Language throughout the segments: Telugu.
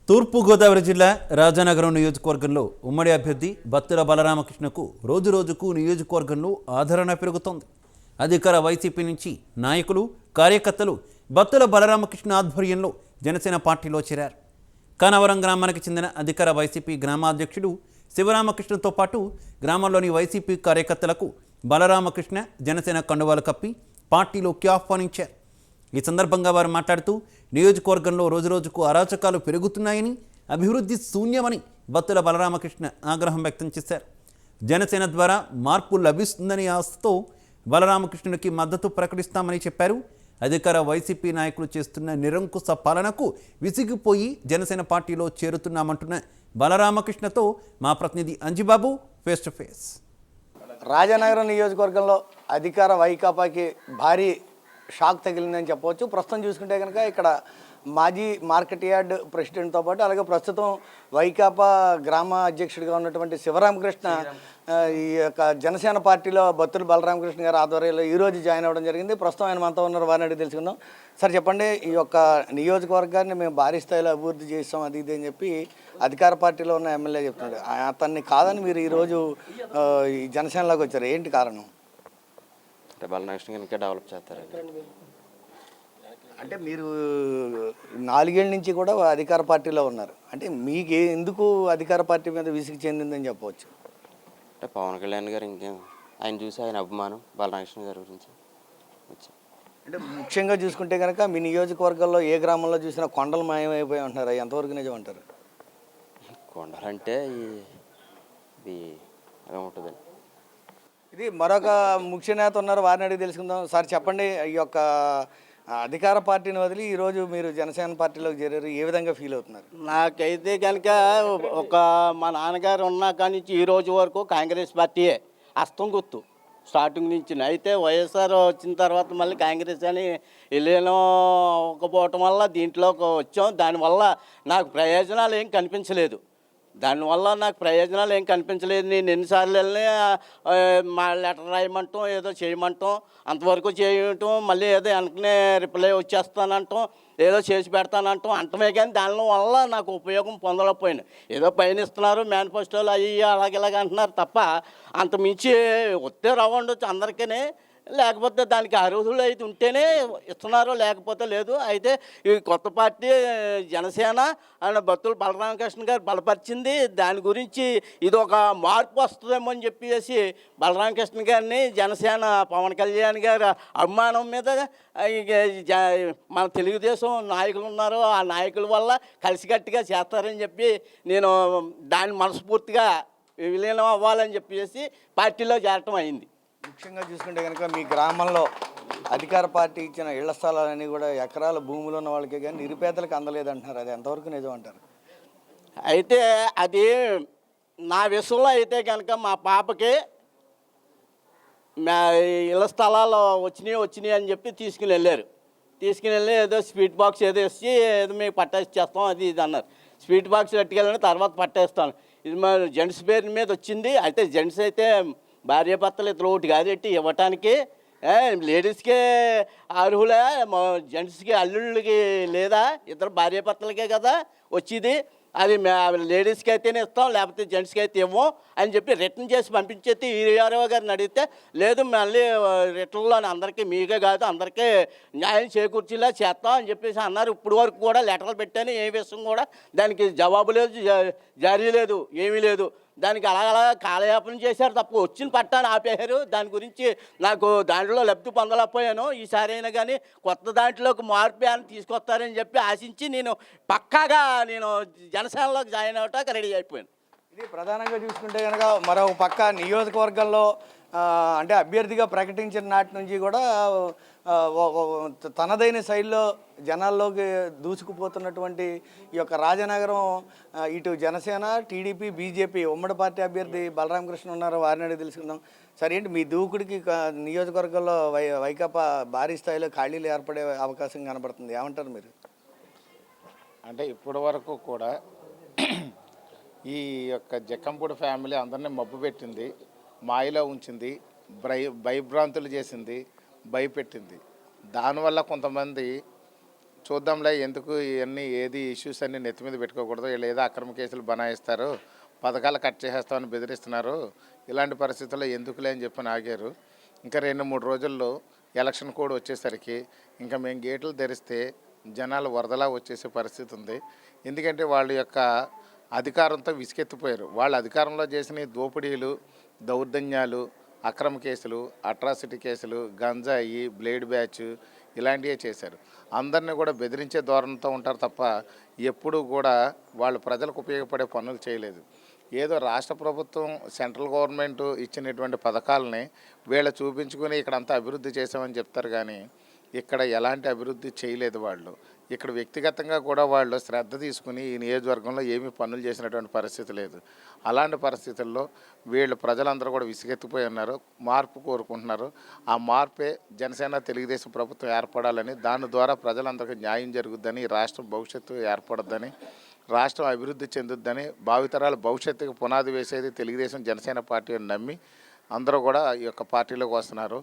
తూర్పుగోదావరి జిల్లా రాజానగరం నియోజకవర్గంలో ఉమ్మడి అభ్యర్థి బత్తుల బలరామకృష్ణకు రోజురోజుకు నియోజకవర్గంలో ఆదరణ పెరుగుతోంది. అధికార వైసీపీ నుంచి నాయకులు, కార్యకర్తలు బత్తుల బలరామకృష్ణ ఆధ్వర్యంలో జనసేన పార్టీలో చేరారు. కానవరం గ్రామానికి చెందిన అధికార వైసీపీ గ్రామాధ్యక్షుడు శివరామకృష్ణతో పాటు గ్రామంలోని వైసీపీ కార్యకర్తలకు బలరామకృష్ణ జనసేన కండువాలు కప్పి పార్టీలోకి ఆహ్వానించారు. ఈ సందర్భంగా వారు మాట్లాడుతూ నియోజకవర్గంలో రోజురోజుకు అరాచకాలు పెరుగుతున్నాయని, అభివృద్ధి శూన్యమని బత్తుల బలరామకృష్ణ ఆగ్రహం వ్యక్తం చేశారు. జనసేన ద్వారా మార్పు లభిస్తుందని ఆశతో బలరామకృష్ణునికి మద్దతు ప్రకటిస్తామని చెప్పారు. అధికార వైసీపీ నాయకులు చేస్తున్న నిరంకుశ పాలనకు విసిగిపోయి జనసేన పార్టీలో చేరుతున్నామంటున్న బలరామకృష్ణతో మా ప్రతినిధి Anjibabu face to face. Rajanagaram నియోజకవర్గంలో అధికార వైకాపాకి భారీ షాక్ తగిలిందని చెప్పవచ్చు. ప్రస్తుతం చూసుకుంటే కనుక ఇక్కడ మాజీ మార్కెట్ యార్డ్ ప్రెసిడెంట్తో పాటు అలాగే ప్రస్తుతం వైకాపా గ్రామ అధ్యక్షుడిగా ఉన్నటువంటి శివరామకృష్ణ ఈ యొక్క జనసేన పార్టీలో బత్తుల బలరామకృష్ణ గారి ఆధ్వర్యంలో ఈరోజు జాయిన్ అవ్వడం జరిగింది. ప్రస్తుతం ఆయన మనతో ఉన్నారు, వారిని అడిగి తెలుసుకుందాం. సార్ చెప్పండి, ఈ యొక్క నియోజకవర్గాన్ని మేము భారీ స్థాయిలో అభివృద్ధి చేస్తాం అది ఇది అని చెప్పి అధికార పార్టీలో ఉన్న ఎమ్మెల్యే చెప్తున్నాడు. అతన్ని కాదని మీరు ఈరోజు ఈ జనసేనలోకి వచ్చారు, ఏంటి కారణం? బలరామకృష్ణ ఇంకా డెవలప్ చేస్తారండి. అంటే మీరు 4 ఏళ్ళ నుంచి కూడా అధికార పార్టీలో ఉన్నారు, అంటే మీకు ఎందుకు అధికార పార్టీ మీద విసిగి చెందిందని చెప్పవచ్చు? అంటే పవన్ కళ్యాణ్ గారు ఇంకేం ఆయన చూసి ఆయన అభిమానం బలరామకృష్ణ గారి గురించి వచ్చాం. అంటే ముఖ్యంగా చూసుకుంటే కనుక మీ నియోజకవర్గంలో ఏ గ్రామంలో చూసినా కొండలు మాయమైపోయి ఉంటున్నారు, ఎంతవరకు నిజం అంటారు? కొండలు అంటే ఇది ఉంటుందండి. ఇది మరొక ముఖ్య నేత ఉన్నారు, వారిని అడిగి తెలుసుకుందాం. సార్ చెప్పండి, ఈ యొక్క అధికార పార్టీని వదిలి ఈరోజు మీరు జనసేన పార్టీలోకి చేరారు, ఏ విధంగా ఫీల్ అవుతున్నారు? నాకైతే కనుక మా నాన్నగారు ఉన్న కాడి నుంచి ఈ రోజు వరకు కాంగ్రెస్ పార్టీయే అస్తం గుర్తు స్టార్టింగ్ నుంచి. అయితే వైఎస్ఆర్ వచ్చిన తర్వాత మళ్ళీ కాంగ్రెస్ అని వెళ్ళకపోవటం వల్ల దీంట్లోకి వచ్చాం. దానివల్ల నాకు ప్రయోజనాలు ఏం కనిపించలేదు. నేను ఎన్నిసార్లు వెళ్ళి మా లెటర్ రాయమంటాం, ఏదో చేయమంటాం, అంతవరకు చేయటం, మళ్ళీ ఏదో వెంటనే రిప్లై వచ్చేస్తానంటాం, ఏదో చేసి పెడతానంటాం అంటమే. కానీ దాని వల్ల నాకు ఉపయోగం పొందలేకపోయాను. ఏదో పైన ఇస్తున్నారు, మేనిఫెస్టోలు అవి అలాగే అంటున్నారు తప్ప అంత మించి వస్తే రావండొచ్చు అందరికీ, లేకపోతే దానికి అర్హులు అయితే ఉంటేనే ఇస్తున్నారు, లేకపోతే లేదు. అయితే ఈ కొత్త పార్టీ జనసేన అండ్ బత్తుల బలరామకృష్ణ గారు బలపరిచింది. దాని గురించి ఇది ఒక మార్పు వస్తుందేమో అని చెప్పేసి బలరామకృష్ణ గారిని జనసేన పవన్ కళ్యాణ్ గారి అభిమానం మీద మన తెలుగుదేశం నాయకులు ఉన్నారు, ఆ నాయకుల వల్ల కలిసికట్టుగా చేస్తారని చెప్పి నేను దాన్ని మనస్ఫూర్తిగా విలీనం అవ్వాలని చెప్పేసి పార్టీలో చేరటం అయింది. ముఖ్యంగా చూసుకుంటే కనుక మీ గ్రామంలో అధికార పార్టీ ఇచ్చిన ఇళ్ల స్థలాలన్నీ కూడా ఎకరాల భూములు ఉన్న వాళ్ళకే కానీ నిరుపేదలకు అందలేదంటున్నారు, అది ఎంతవరకు నిజం అంటారు? అయితే అది నా విషయంలో అయితే కనుక మా పాపకి ఇళ్ల స్థలాలు వచ్చినాయి అని చెప్పి తీసుకుని వెళ్ళి ఏదో స్వీట్ బాక్స్ ఏదో వేసి ఏదో మీకు పట్టేస్తాం అది ఇది అన్నారు. స్వీట్ బాక్స్ పెట్టుకెళ్ళిన తర్వాత పట్టేస్తాను. ఇది మా జెంట్స్ పేరు మీద వచ్చింది. అయితే జెంట్స్ అయితే భార్యాభర్తలు ఇద్దరు ఒకటి కాదెట్టి ఇవ్వటానికి లేడీస్కే అర్హులే, జెంట్స్కి అల్లుళ్ళకి లేదా? ఇద్దరు భార్యాభర్తలకే కదా వచ్చేది. అది లేడీస్కి అయితేనే ఇస్తాం, లేకపోతే జెంట్స్కి అయితే ఇవ్వం అని చెప్పి రిటర్న్ చేసి పంపించేది. ఈఆర్ఓ గారిని అడిగితే లేదు మళ్ళీ రిటర్న్లో అందరికీ మీకే కాదు అందరికీ న్యాయం చేకూర్చేలా చేస్తాం అని చెప్పేసి అన్నారు. ఇప్పుడు వరకు కూడా లెటర్లు పెట్టాను, ఏ విషయం కూడా దానికి జవాబు లేదు, జారీ లేదు, ఏమీ లేదు. దానికి అలాగలా కాలయాపన చేశారు తప్ప వచ్చిన పట్టాన్ని ఆపేశారు. దాని గురించి నాకు దాంట్లో లబ్ధి పొందలేకపోయాను. ఈసారి అయినా కానీ కొత్త దాంట్లోకి మార్పు అని తీసుకొస్తారని చెప్పి ఆశించి నేను పక్కాగా జనసేనలోకి జాయిన్ అవటానికి రెడీ అయిపోయాను. ఇది ప్రధానంగా చూసుకుంటే కనుక మరో పక్క నియోజకవర్గంలో అంటే అభ్యర్థిగా ప్రకటించిన నాటి నుంచి కూడా తనదైన శైలిలో జనాల్లోకి దూసుకుపోతున్నటువంటి ఈ యొక్క రాజనగరం ఇటు జనసేన, టీడీపీ, బీజేపీ ఉమ్మడి పార్టీ అభ్యర్థి బలరామకృష్ణ ఉన్నారు, వారిని అడిగి తెలుసుకుందాం. సరే, ఏంటి మీ దూకుడికి నియోజకవర్గంలో వైకాపా భారీ స్థాయిలో ఖాళీలు ఏర్పడే అవకాశం కనబడుతుంది, ఏమంటారు మీరు? అంటే ఇప్పటి వరకు కూడా ఈ యొక్క జక్కంపూడి ఫ్యామిలీ అందరినీ మబ్బు పెట్టింది, మాయలో ఉంచింది, భయభ్రాంతులు చేసింది, భయపెట్టింది. దానివల్ల కొంతమంది చూద్దాంలే ఎందుకు ఇవన్నీ ఏది ఇష్యూస్ అన్నీ నెత్తి మీద పెట్టుకోకూడదు, వీళ్ళు ఏదో అక్రమ కేసులు బనాయిస్తారు, పథకాలు కట్ చేసేస్తామని బెదిరిస్తున్నారు, ఇలాంటి పరిస్థితుల్లో ఎందుకులే అని చెప్పి ఆగారు. ఇంకా 2-3 రోజుల్లో ఎలక్షన్ కోడ్ వచ్చేసరికి ఇంకా మేము గేట్లు తెరిస్తే జనాలు వరదలా వచ్చేసే పరిస్థితి ఉంది. ఎందుకంటే వాళ్ళ యొక్క అధికారంతో విసిగెత్తిపోయారు. వాళ్ళ అధికారంలో చేసిన దోపిడీలు, దౌర్జన్యాలు, అక్రమ కేసులు, అట్రాసిటీ కేసులు, గంజాయి, బ్లేడ్ బ్యాచ్ ఇలాంటివే చేశారు. అందరినీ కూడా బెదిరించే ధోరణితో ఉంటారు తప్ప ఎప్పుడూ కూడా వాళ్ళు ప్రజలకు ఉపయోగపడే పనులు చేయలేదు. ఏదో రాష్ట్ర ప్రభుత్వం, సెంట్రల్ గవర్నమెంట్ ఇచ్చినటువంటి పథకాలని వీళ్ళు చూపించుకుని ఇక్కడంతా అభివృద్ధి చేసామని చెప్తారు, కానీ ఇక్కడ ఎలాంటి అభివృద్ధి చేయలేదు వాళ్ళు. ఇక్కడ వ్యక్తిగతంగా కూడా వాళ్ళు శ్రద్ధ తీసుకుని ఈ నియోజకవర్గంలో ఏమీ పనులు చేసినటువంటి పరిస్థితి లేదు. అలాంటి పరిస్థితుల్లో వీళ్ళు ప్రజలందరూ కూడా విసిగెత్తిపోయి ఉన్నారు, మార్పు కోరుకుంటున్నారు. ఆ మార్పే జనసేన తెలుగుదేశం ప్రభుత్వం ఏర్పడాలని, దాని ద్వారా ప్రజలందరికీ న్యాయం జరుగుద్దని, రాష్ట్రం భవిష్యత్తు ఏర్పడద్దని, రాష్ట్రం అభివృద్ధి చెందుద్దని, భావితరాల భవిష్యత్తుకు పునాది వేసేది తెలుగుదేశం జనసేన పార్టీ అని నమ్మి అందరూ కూడా ఈ యొక్క పార్టీలోకి వస్తున్నారు.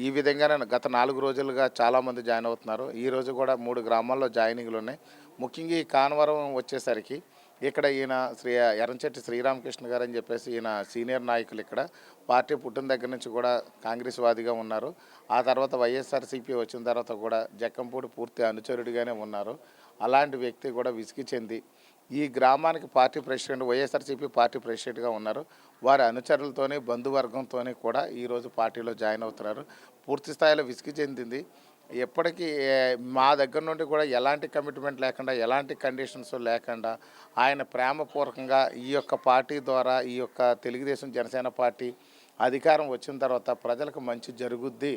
ఈ విధంగానే గత 4 రోజులుగా చాలామంది జాయిన్ అవుతున్నారు. ఈరోజు కూడా 3 గ్రామాల్లో జాయినింగ్లు ఉన్నాయి. ముఖ్యంగా ఈ కానవరం వచ్చేసరికి ఇక్కడ ఈయన ఎర్రంచెట్టి శ్రీరామకృష్ణ గారు అని చెప్పేసి ఈయన సీనియర్ నాయకులు, ఇక్కడ పార్టీ పుట్టిన దగ్గర నుంచి కూడా కాంగ్రెస్ వాదిగా ఉన్నారు. ఆ తర్వాత వైఎస్ఆర్సీపీ వచ్చిన తర్వాత కూడా జక్కంపూడి పూర్తి అనుచరుడిగానే ఉన్నారు. అలాంటి వ్యక్తి కూడా విసిగి చెంది ఈ గ్రామానికి పార్టీ ప్రెసిడెంట్, వైఎస్ఆర్సీపీ పార్టీ ప్రెసిడెంట్గా ఉన్నారు. వారి అనుచరులతోని, బంధువర్గంతో కూడా ఈరోజు పార్టీలో జాయిన్ అవుతున్నారు. పూర్తి స్థాయిలో విసిగి చెందింది. ఎప్పటికీ మా దగ్గర నుండి కూడా ఎలాంటి కమిట్మెంట్ లేకుండా, ఎలాంటి కండిషన్స్ లేకుండా ఆయన ప్రేమపూర్వకంగా ఈ యొక్క పార్టీ ద్వారా, ఈ యొక్క తెలుగుదేశం జనసేన పార్టీ అధికారం వచ్చిన తర్వాత ప్రజలకు మంచి జరుగుద్ది,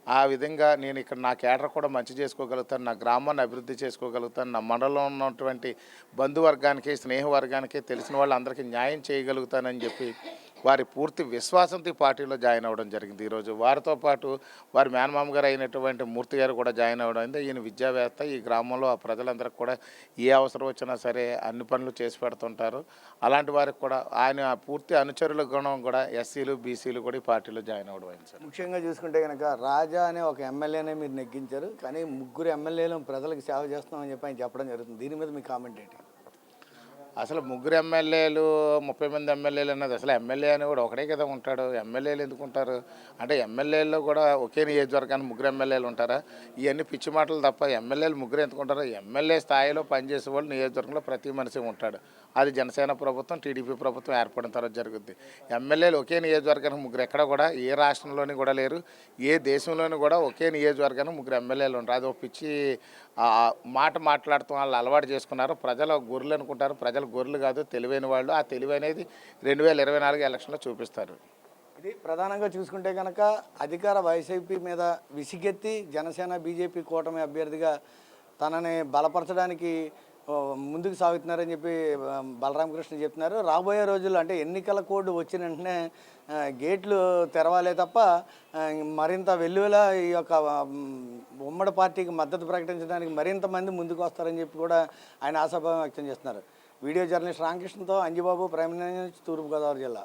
ఆ విధంగా నేను ఇక్కడ నా కేడర్ కూడా మంచి చేసుకోగలుగుతాను, నా గ్రామాన్ని అభివృద్ధి చేసుకోగలుగుతాను, నా మండలంలో ఉన్నటువంటి బంధువర్గానికి, స్నేహవర్గానికి, తెలిసిన వాళ్ళందరికీ న్యాయం చేయగలుగుతానని చెప్పి వారి పూర్తి విశ్వాసంతో పార్టీలో జాయిన్ అవ్వడం జరిగింది. ఈరోజు వారితో పాటు వారి మేనమామ గారు అయినటువంటి మూర్తి గారు కూడా జాయిన్ అవ్వడం అయింది. ఈయన విద్యావేత్త. ఈ గ్రామంలో ఆ ప్రజలందరికీ కూడా ఏ అవసరం వచ్చినా సరే అన్ని పనులు చేసి పెడుతుంటారు. అలాంటి వారికి కూడా ఆయన పూర్తి అనుచరుల గుణం కూడా ఎస్సీలు, బీసీలు కూడా ఈ పార్టీలో జాయిన్ అవ్వడం అయింది సార్. ముఖ్యంగా చూసుకుంటే కనుక రాజా అనే ఒక ఎమ్మెల్యేనే మీరు నెగ్గించారు, కానీ 3 ఎమ్మెల్యేలు ప్రజలకు సేవ చేస్తున్నామని చెప్పి ఆయన చెప్పడం జరుగుతుంది. దీని మీద మీ కామెంట్ ఏంటి? అసలు 3 ఎమ్మెల్యేలు, 30 మంది ఎమ్మెల్యేలు అన్నది అసలు ఎమ్మెల్యే అని కూడా ఒకటే కదా ఉంటాడు. ఎమ్మెల్యేలు ఎందుకు ఉంటారు అంటే ఎమ్మెల్యేల్లో కూడా ఒకే నియోజకవర్గానికి 3 ఎమ్మెల్యేలు ఉంటారా? ఇవన్నీ పిచ్చి మాటలు తప్ప ఎమ్మెల్యేలు 3 ఎందుకు ఉంటారు? ఎమ్మెల్యే స్థాయిలో పనిచేసే వాళ్ళు నియోజకవర్గంలో ప్రతి మనిషి ఉంటాడు. అది జనసేన ప్రభుత్వం, టీడీపీ ప్రభుత్వం ఏర్పడిన తర్వాత జరుగుద్ది. ఎమ్మెల్యేలు ఒకే నియోజకవర్గానికి 3 ఎక్కడ కూడా ఏ రాష్ట్రంలోని కూడా లేరు, ఏ దేశంలోని కూడా ఒకే నియోజకవర్గానికి 3 ఎమ్మెల్యేలు ఉంటారు. అది ఒక పిచ్చి మాట మాట్లాడుతూ వాళ్ళు అలవాటు చేసుకున్నారు. ప్రజలు గొర్రెలు అనుకుంటారు. ప్రజలు గొర్రెలు కాదు, తెలివైన వాళ్ళు. ఆ తెలివైనది 2024 ఎలక్షన్లో చూపిస్తారు. ఇది ప్రధానంగా చూసుకుంటే కనుక అధికార వైసీపీ మీద విసిగెత్తి జనసేన, బీజేపీ కూటమి అభ్యర్థిగా తనని బలపరచడానికి ముందుకు సాగుతున్నారని చెప్పి బలరామకృష్ణ చెప్తున్నారు. రాబోయే రోజుల్లో అంటే ఎన్నికల కోడ్ వచ్చిన వెంటనే గేట్లు తెరవాలే తప్ప మరింత వెల్లువలా ఈ యొక్క ఉమ్మడి పార్టీకి మద్దతు ప్రకటించడానికి మరింత మంది ముందుకు వస్తారని చెప్పి కూడా ఆయన ఆశాభావం వ్యక్తం చేస్తున్నారు. వీడియో జర్నలిస్ట్ రామకృష్ణతో అంజిబాబు, ప్రైమ్ మినిస్టర్, తూర్పుగోదావరి జిల్లా.